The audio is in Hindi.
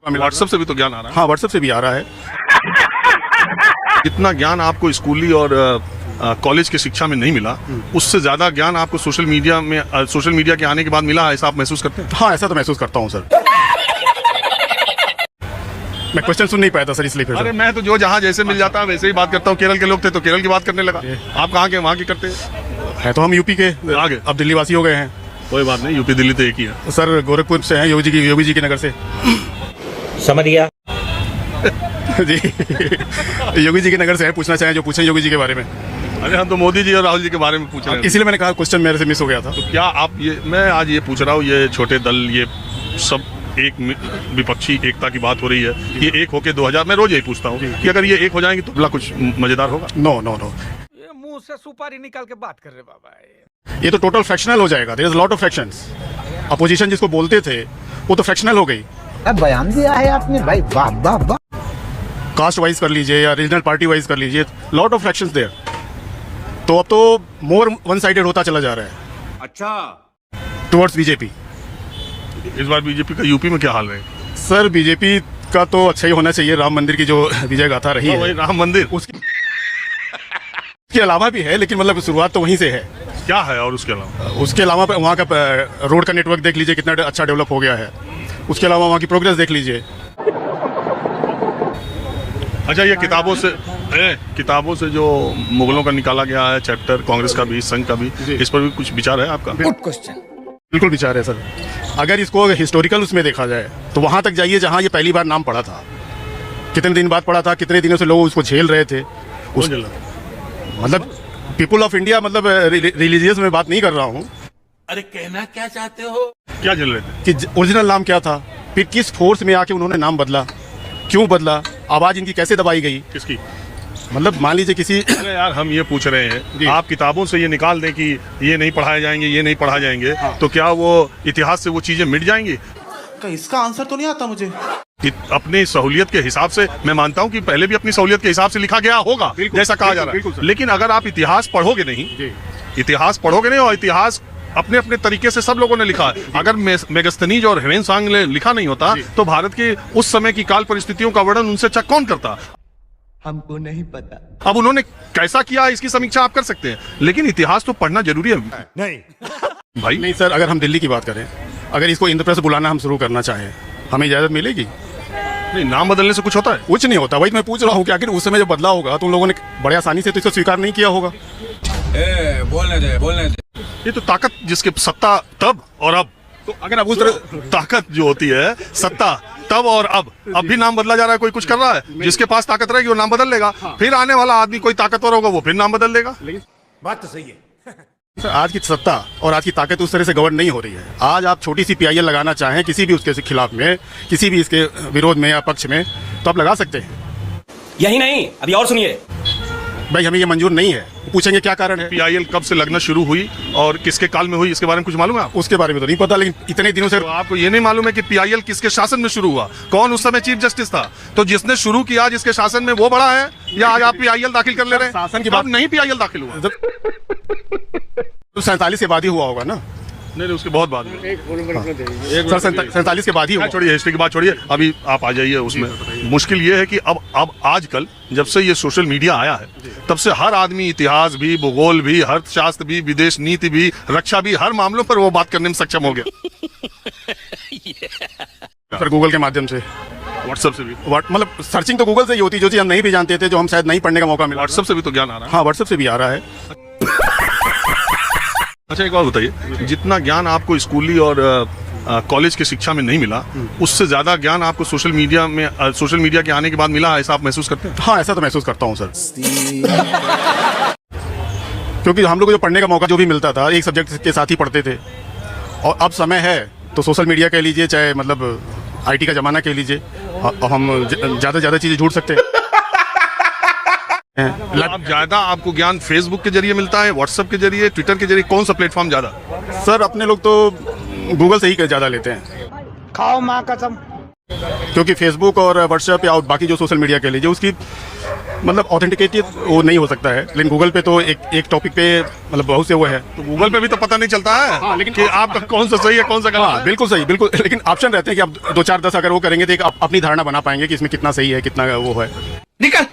व्हाट्सएप से भी तो ज्ञान आ रहा है। हाँ, व्हाट्सएप से भी आ रहा है। जितना ज्ञान आपको स्कूली और कॉलेज की शिक्षा में नहीं मिला, उससे ज्यादा ज्ञान आपको सोशल मीडिया के आने के बाद मिला, ऐसा आप महसूस करते हैं? हाँ, ऐसा तो महसूस करता हूँ सर। मैं क्वेश्चन सुन नहीं पाया था सर, इसलिए फिर। अरे मैं तो जो जहाँ जैसे मिल जाता है वैसे ही बात करता हूँ। केरल के लोग थे तो केरल की बात करने लगा। आप कहाँ के, वहाँ की करते है तो हम यूपी के, आगे अब दिल्ली वासी हो गए हैं। कोई बात नहीं, यूपी दिल्ली तो एक ही है सर। गोरखपुर से हैं, योगी जी के नगर से। समझ गया जी। योगी जी के नगर से है। पूछना चाहें जो पूछें योगी जी के बारे में। अरे हम तो मोदी जी और राहुल जी के बारे में पूछ रहे हैं, इसीलिए मैंने कहा क्वेश्चन मेरे से मिस हो गया था। तो क्या आप मैं आज ये पूछ रहा हूँ, ये छोटे दल, ये सब एक विपक्षी एकता की बात हो रही है, ये एक होके 2000, मैं रोज यही पूछता हूँ कि अगर ये एक हो जाएंगे तो भला कुछ मजेदार होगा? नो नो नो, ये मुंह से सुपारी निकाल के बात कर रहे बाबा। ये तो टोटल फ्रैक्शनल हो जाएगा। There is lot of fractions. Opposition जिसको बोलते थे वो तो फ्रैक्शनल हो गई। बयान दिया है आपने भाई, वाह वाह वाह। कास्ट वाइज कर लीजिए या रीजनल पार्टी वाइज कर लीजिए, लॉट ऑफ फ्रैक्शंस देयर। तो अब तो मोर वन साइडेड होता चला जा रहा है। अच्छा, टुवर्ड्स बीजेपी। इस बार बीजेपी का यूपी में क्या हाल है? सर बीजेपी का तो अच्छा ही होना चाहिए। राम मंदिर की जो विजय गाथा रही है, वही राम मंदिर, उसके अलावा भी है, लेकिन मतलब शुरुआत तो वहीं से है। क्या है? और उसके अलावा वहाँ का रोड का नेटवर्क देख लीजिए कितना अच्छा डेवलप हो गया है। उसके अलावा वहाँ की प्रोग्रेस देख लीजिए। अच्छा, ये किताबों से जो मुगलों का निकाला गया है चैप्टर, कांग्रेस का भी, संघ का भी, इस पर भी कुछ विचार है आपका? Good question. बिल्कुल विचार है सर। अगर इसको हिस्टोरिकल उसमें देखा जाए तो वहाँ तक जाइए जहाँ ये पहली बार नाम पड़ा था। कितने दिन बाद पड़ा था, कितने दिनों से लोग उसको झेल रहे थे। मतलब पीपुल ऑफ इंडिया, मतलब रिलीजियस में बात नहीं कर रहा हूँ। अरे कहना क्या चाहते हो? क्या झेल रहे थे? कि ओरिजिनल नाम क्या था, फिर किस फोर्स में आके उन्होंने नाम बदला, क्यों बदला, आवाज इनकी कैसे दबाई गई। किसकी? मतलब मान लीजिए किसी। अरे यार, हम ये पूछ रहे हैं, आप किताबों से ये निकाल दें कि ये नहीं पढ़ाए जाएंगे, ये नहीं पढ़ा जाएंगे, तो क्या वो इतिहास से वो चीजें मिट जाएंगी? इसका आंसर तो नहीं आता मुझे। अपनी सहूलियत के हिसाब से मैं मानता हूँ कि पहले भी अपनी सहूलियत के हिसाब से लिखा गया होगा, जैसा कहा जा रहा है। लेकिन अगर आप इतिहास पढ़ोगे नहीं और इतिहास अपने अपने तरीके से सब लोगों ने लिखा है। अगर मेगस्थनीज और ह्वेनसांग ने लिखा नहीं होता तो भारत के उस समय की काल परिस्थितियों का वर्णन उनसे अच्छा कौन करता? हमको नहीं पता। अब उन्होंने कैसा किया इसकी समीक्षा आप कर सकते हैं, लेकिन इतिहास तो पढ़ना जरूरी है। नहीं भाई नहीं सर, अगर हम दिल्ली की बात करें, अगर इसको इंद्रप्रस्थ बुलाना हम शुरू करना चाहें, हमें इजाजत मिलेगी? नहीं, नाम बदलने से कुछ होता है? कुछ नहीं होता। वही मैं पूछ रहा हूँ कि आखिर उस समय जब बदला होगा तो उन लोगों ने बड़े आसानी से तो इसको स्वीकार नहीं किया होगा। बोलने दे। ये तो ताकत, जिसके सत्ता तब और अब, तो अगर अब उस तरह ताकत जो होती है, सत्ता तब और अब भी नाम बदला जा रहा है। कोई कुछ कर रहा है, जिसके पास ताकत रहेगी वो नाम बदल लेगा। फिर आने वाला आदमी कोई ताकतवर होगा, वो फिर नाम बदल लेगा। बात तो सही है। सर, आज की सत्ता और आज की ताकत उस तरह से गवर्न नहीं हो रही है। आज आप छोटी सी PIL लगाना चाहें किसी भी उसके खिलाफ में, किसी भी इसके विरोध में या पक्ष में, तो आप लगा सकते हैं। यही नहीं, अभी और सुनिए। भाई हमें ये मंजूर नहीं है। पूछेंगे क्या कारण है। PIL कब से लगना शुरू हुई और किसके काल में हुई, इसके बारे में कुछ मालूम है आपको? उसके बारे में तो नहीं पता, लेकिन इतने दिनों से तो आपको ये नहीं मालूम है कि PIL किसके शासन में शुरू हुआ, कौन उस समय चीफ जस्टिस था? तो जिसने शुरू किया, जिसके शासन में, वो बड़ा है, या आज आप PIL दाखिल कर ले रहे हैं? शासन की बात नहीं, PIL दाखिल हुआ तो 47 के बाद ही हुआ होगा ना? नहीं, उसके बहुत बाद में। सर 47 के बाद ही हुआ। छोड़िए, हिस्ट्री की बात छोड़िए, अभी आप आ जाइए उसमें। मुश्किल ये है कि अब आजकल जब से ये सोशल मीडिया आया है, तब से हर आदमी इतिहास भी, भूगोल भी, अर्थशास्त्र भी, विदेश नीति भी, रक्षा भी, हर मामलों पर वो बात करने में सक्षम हो गया। सर गूगल के माध्यम से, व्हाट्सएप से भी, मतलब सर्चिंग तो गूगल से ही होती, जो चीज हम नहीं भी जानते थे, जो हम शायद नहीं पढ़ने का मौका मिला। व्हाट्सएप से भी तो ज्ञान आ रहा है। हाँ, व्हाट्सएप से भी आ रहा है। अच्छा, एक बात बताइए, जितना ज्ञान आपको स्कूली और कॉलेज की शिक्षा में नहीं मिला, उससे ज्यादा ज्ञान आपको सोशल मीडिया के आने के बाद मिला, ऐसा आप महसूस करते हैं? हाँ, ऐसा तो महसूस करता हूँ सर। क्योंकि हम लोग को जो पढ़ने का मौका जो भी मिलता था, एक सब्जेक्ट के साथ ही पढ़ते थे, और अब समय है तो सोशल मीडिया कह लीजिए, चाहे मतलब IT का जमाना कह लीजिए, हम ज़्यादा से ज़्यादा चीज़ें ढूंढ सकते हैं। अब ज्यादा आपको ज्ञान फेसबुक के जरिए मिलता है, व्हाट्सएप के जरिए, ट्विटर के जरिए, कौन सा प्लेटफॉर्म ज्यादा? सर अपने लोग तो गूगल से ही ज़्यादा लेते हैं। खाओ माँ कसम। क्योंकि फेसबुक और व्हाट्सएप या बाकी जो सोशल मीडिया कह लीजिए उसकी मतलब ऑथेंटिकेटेड वो नहीं हो सकता है, लेकिन गूगल पे तो एक टॉपिक पे मतलब बहुत से वो है। तो गूगल पे भी तो पता नहीं चलता है लेकिन कि आपका कौन सा सही है कौन सा गलत है। बिल्कुल सही, बिल्कुल, लेकिन ऑप्शन रहते हैं कि आप 2 4 10 अगर वो करेंगे तो एक अपनी धारणा बना पाएंगे कि इसमें कितना सही है कितना वो है। निकल